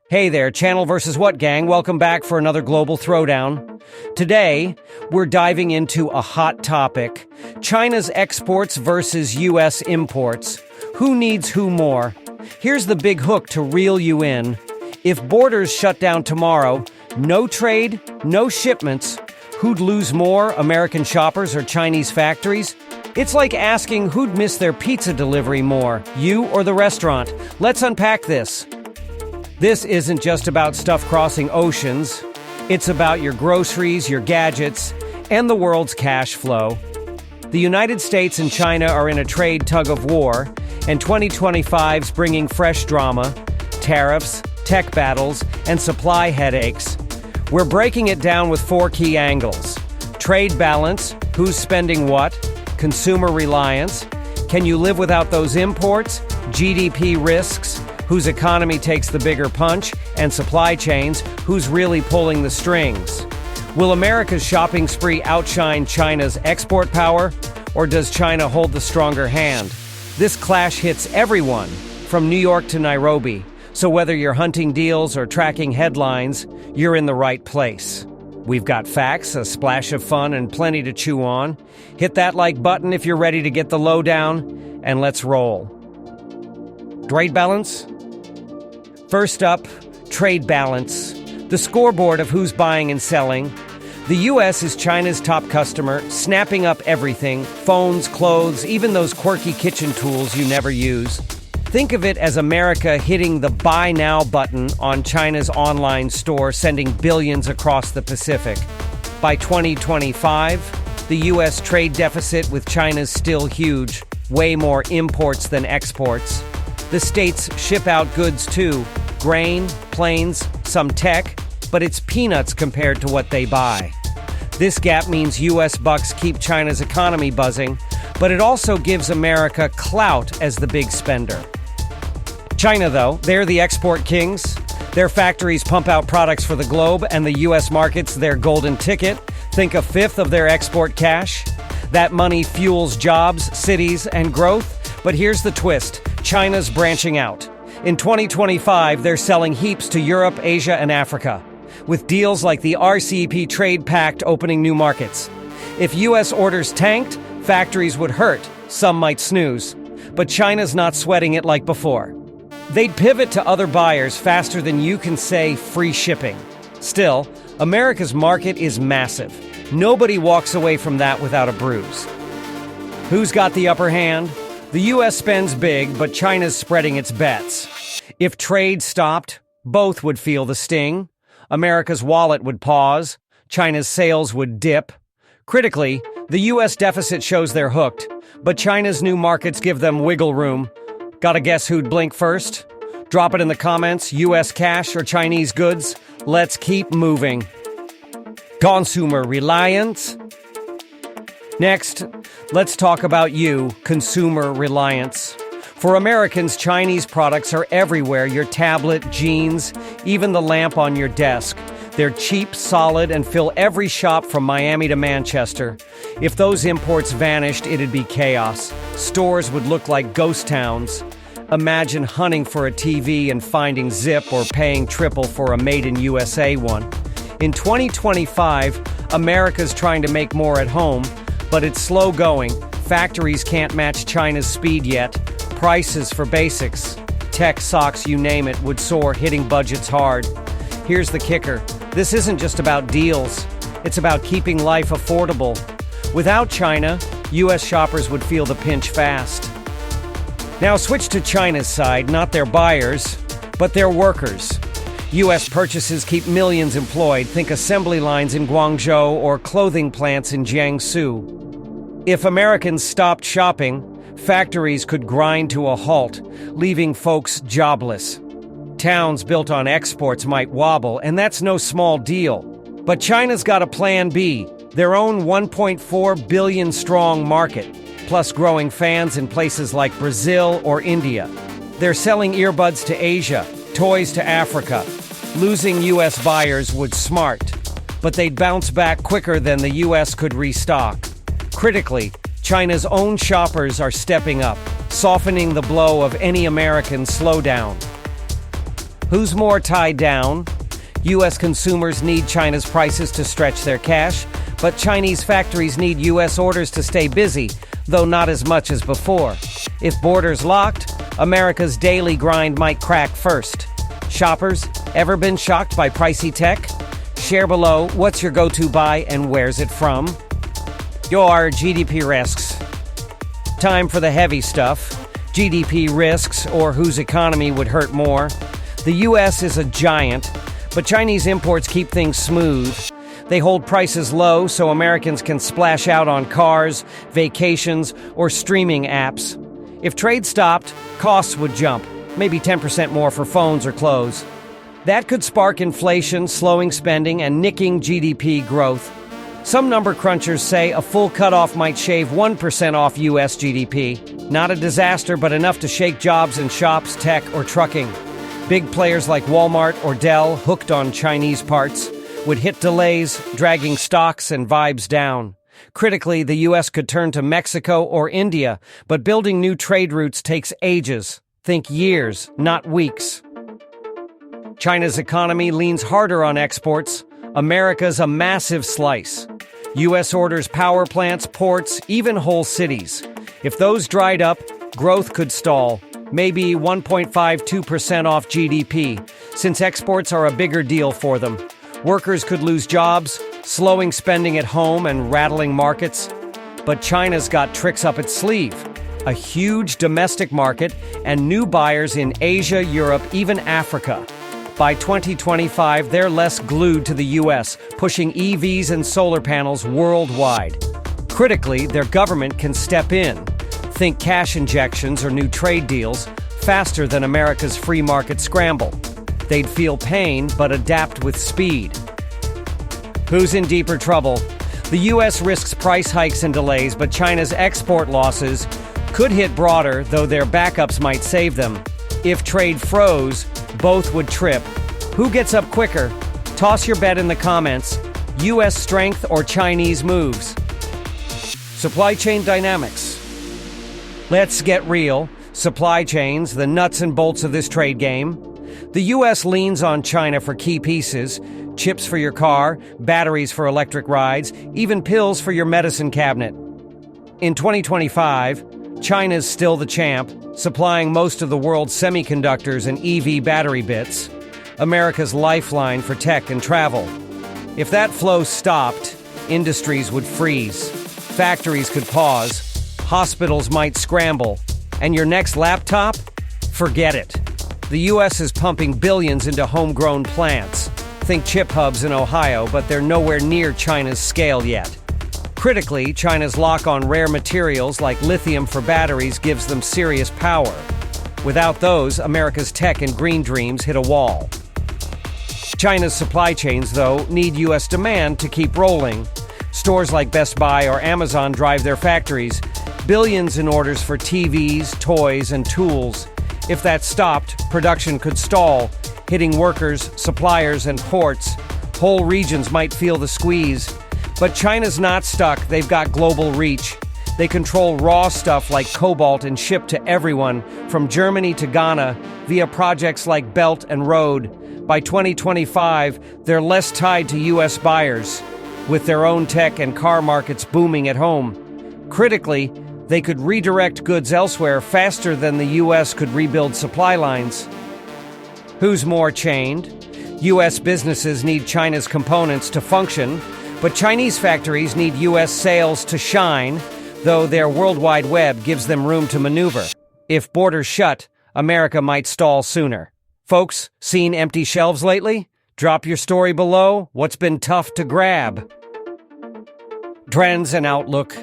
Hey there, Channel versus What gang? Welcome back for another global throwdown. Today, we're diving into a hot topic: China's exports versus U.S. imports. Who needs who more? Here's the big hook to reel you in. If borders shut down tomorrow, no trade, no shipments, who'd lose more, American shoppers or Chinese factories? It's like asking who'd miss their pizza delivery more, you or the restaurant. Let's unpack this. This isn't just about stuff crossing oceans. It's about your groceries, your gadgets, and the world's cash flow. The United States and China are in a trade tug-of-war, and 2025's bringing fresh drama, tariffs, tech battles, and supply headaches. We're breaking it down with 4 key angles: trade balance, who's spending what, consumer reliance, can you live without those imports, GDP risks, whose economy takes the bigger punch, and supply chains, who's really pulling the strings. Will America's shopping spree outshine China's export power, or does China hold the stronger hand? This clash hits everyone, from New York to Nairobi, so whether you're hunting deals or tracking headlines, you're in the right place. We've got facts, a splash of fun, and plenty to chew on. Hit that like button if you're ready to get the lowdown, and let's roll. Trade balance? First up, trade balance. The scoreboard of who's buying and selling. The U.S. is China's top customer, snapping up everything: phones, clothes, even those quirky kitchen tools you never use. Think of it as America hitting the Buy Now button on China's online store, sending billions across the Pacific. By 2025, the U.S. trade deficit with China's still huge, way more imports than exports. The states ship out goods too: grain, planes, some tech, but it's peanuts compared to what they buy. This gap means U.S. bucks keep China's economy buzzing, but it also gives America clout as the big spender. China, though, they're the export kings. Their factories pump out products for the globe, and the U.S. market's their golden ticket. Think a fifth of their export cash. That money fuels jobs, cities, and growth. But here's the twist: China's branching out. In 2025, they're selling heaps to Europe, Asia, and Africa, with deals like the RCEP Trade Pact opening new markets. If U.S. orders tanked, factories would hurt, some might snooze. But China's not sweating it like before. They'd pivot to other buyers faster than you can say free shipping. Still, America's market is massive. Nobody walks away from that without a bruise. Who's got the upper hand? The U.S. spends big, but China's spreading its bets. If trade stopped, both would feel the sting. America's wallet would pause. China's sales would dip. Critically, the U.S. deficit shows they're hooked, but China's new markets give them wiggle room. Gotta guess who'd blink first? Drop it in the comments: U.S. cash or Chinese goods? Let's keep moving. Consumer reliance? Next, let's talk about consumer reliance. For Americans, Chinese products are everywhere: your tablet, jeans, even the lamp on your desk. They're cheap, solid, and fill every shop from Miami to Manchester. If those imports vanished, it'd be chaos. Stores would look like ghost towns. Imagine hunting for a TV and finding zip, or paying triple for a made-in-USA one. In 2025, America's trying to make more at home, but it's slow going. Factories can't match China's speed yet. Prices for basics, tech, socks, you name it, would soar, hitting budgets hard. Here's the kicker: this isn't just about deals. It's about keeping life affordable. Without China, U.S. shoppers would feel the pinch fast. Now switch to China's side, not their buyers, but their workers. U.S. purchases keep millions employed. Think assembly lines in Guangzhou or clothing plants in Jiangsu. If Americans stopped shopping, factories could grind to a halt, leaving folks jobless. Towns built on exports might wobble, and that's no small deal. But China's got a plan B: their own 1.4 billion strong market, plus growing fans in places like Brazil or India. They're selling earbuds to Asia, toys to Africa. Losing U.S. buyers would smart, but they'd bounce back quicker than the U.S. could restock. Critically, China's own shoppers are stepping up, softening the blow of any American slowdown. Who's more tied down? U.S. consumers need China's prices to stretch their cash, but Chinese factories need U.S. orders to stay busy, though not as much as before. If borders locked, America's daily grind might crack first. Shoppers, ever been shocked by pricey tech? Share below what's your go-to buy and where's it from. Your GDP risks. Time for the heavy stuff. GDP risks, or whose economy would hurt more. The U.S. is a giant, but Chinese imports keep things smooth. They hold prices low so Americans can splash out on cars, vacations, or streaming apps. If trade stopped, costs would jump, maybe 10% more for phones or clothes. That could spark inflation, slowing spending, and nicking GDP growth. Some number crunchers say a full cutoff might shave 1% off U.S. GDP. Not a disaster, but enough to shake jobs in shops, tech, or trucking. Big players like Walmart or Dell, hooked on Chinese parts, would hit delays, dragging stocks and vibes down. Critically, the U.S. could turn to Mexico or India, but building new trade routes takes ages. Think years, not weeks. China's economy leans harder on exports. America's a massive slice. U.S. orders power plants, ports, even whole cities. If those dried up, growth could stall. Maybe 1.52% off GDP, since exports are a bigger deal for them. Workers could lose jobs, slowing spending at home and rattling markets. But China's got tricks up its sleeve. A huge domestic market and new buyers in Asia, Europe, even Africa. By 2025, they're less glued to the U.S., pushing EVs and solar panels worldwide. Critically, their government can step in. Think cash injections or new trade deals, faster than America's free market scramble. They'd feel pain, but adapt with speed. Who's in deeper trouble? The U.S. risks price hikes and delays, but China's export losses could hit broader, though their backups might save them. If trade froze, both would trip. Who gets up quicker? Toss your bet in the comments. U.S. strength or Chinese moves? Supply chain dynamics. Let's get real. Supply chains, the nuts and bolts of this trade game. The U.S. leans on China for key pieces, chips for your car, batteries for electric rides, even pills for your medicine cabinet. In 2025, China's still the champ, supplying most of the world's semiconductors and EV battery bits, America's lifeline for tech and travel. If that flow stopped, industries would freeze, factories could pause, hospitals might scramble, and your next laptop? Forget it. The U.S. is pumping billions into homegrown plants. Think chip hubs in Ohio, but they're nowhere near China's scale yet. Critically, China's lock on rare materials like lithium for batteries gives them serious power. Without those, America's tech and green dreams hit a wall. China's supply chains, though, need U.S. demand to keep rolling. Stores like Best Buy or Amazon drive their factories. Billions in orders for TVs, toys, and tools. If that stopped, production could stall, hitting workers, suppliers, and ports. Whole regions might feel the squeeze. But China's not stuck. They've got global reach. They control raw stuff like cobalt and ship to everyone, from Germany to Ghana, via projects like Belt and Road. By 2025, they're less tied to U.S. buyers, with their own tech and car markets booming at home. Critically, they could redirect goods elsewhere faster than the U.S. could rebuild supply lines. Who's more chained? U.S. businesses need China's components to function, but Chinese factories need U.S. sales to shine, though their World Wide Web gives them room to maneuver. If borders shut, America might stall sooner. Folks, seen empty shelves lately? Drop your story below. What's been tough to grab? Trends and outlook.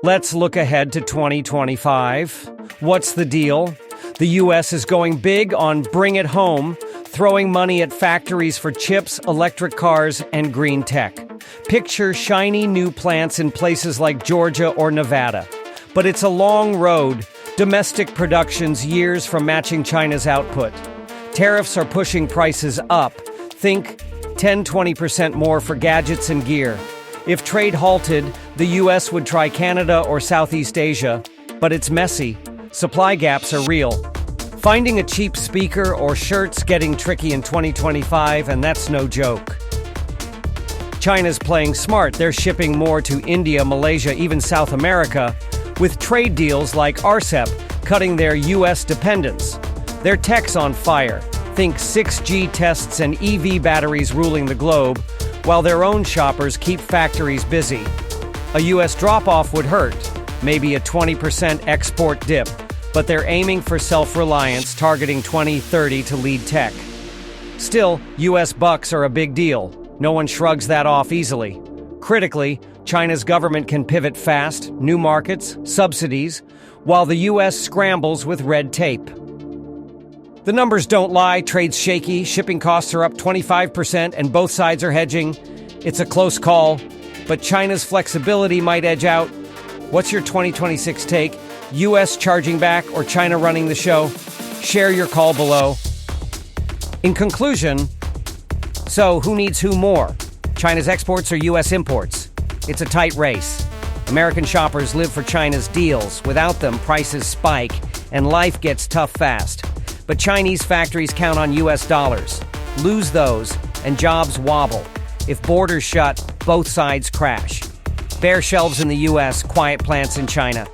Let's look ahead to 2025. What's the deal? The U.S. is going big on Bring It Home, throwing money at factories for chips, electric cars, and green tech. Picture shiny new plants in places like Georgia or Nevada. But it's a long road. Domestic production's years from matching China's output. Tariffs are pushing prices up. Think 10-20% more for gadgets and gear. If trade halted, the U.S. would try Canada or Southeast Asia. But it's messy. Supply gaps are real. Finding a cheap speaker or shirt's getting tricky in 2025, and that's no joke. China's playing smart. They're shipping more to India, Malaysia, even South America, with trade deals like RCEP, cutting their U.S. dependence. Their tech's on fire. Think 6G tests and EV batteries ruling the globe, while their own shoppers keep factories busy. A U.S. drop-off would hurt, maybe a 20% export dip, but they're aiming for self-reliance, targeting 2030 to lead tech. Still, U.S. bucks are a big deal. No one shrugs that off easily. Critically, China's government can pivot fast, new markets, subsidies, while the U.S. scrambles with red tape. The numbers don't lie, trade's shaky, shipping costs are up 25%, and both sides are hedging. It's a close call, but China's flexibility might edge out. What's your 2026 take? U.S. charging back or China running the show? Share your call below. In conclusion, so who needs who more? China's exports or U.S. imports? It's a tight race. American shoppers live for China's deals. Without them, prices spike and life gets tough fast. But Chinese factories count on U.S. dollars. Lose those, and jobs wobble. If borders shut, both sides crash. Bare shelves in the U.S., quiet plants in China.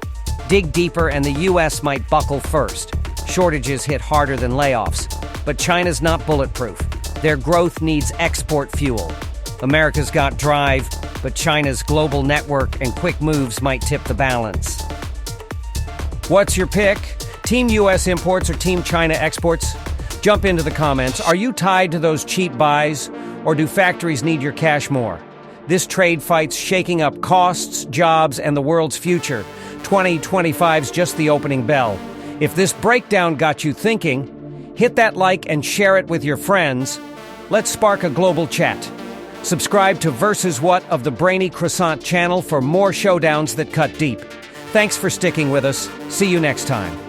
Dig deeper and the U.S. might buckle first. Shortages hit harder than layoffs. But China's not bulletproof. Their growth needs export fuel. America's got drive, but China's global network and quick moves might tip the balance. What's your pick? Team U.S. imports or Team China exports? Jump into the comments. Are you tied to those cheap buys, or do factories need your cash more? This trade fight's shaking up costs, jobs, and the world's future. 2025's just the opening bell. If this breakdown got you thinking, hit that like and share it with your friends. Let's spark a global chat. Subscribe to Versus What of the Brainy Croissant channel for more showdowns that cut deep. Thanks for sticking with us. See you next time.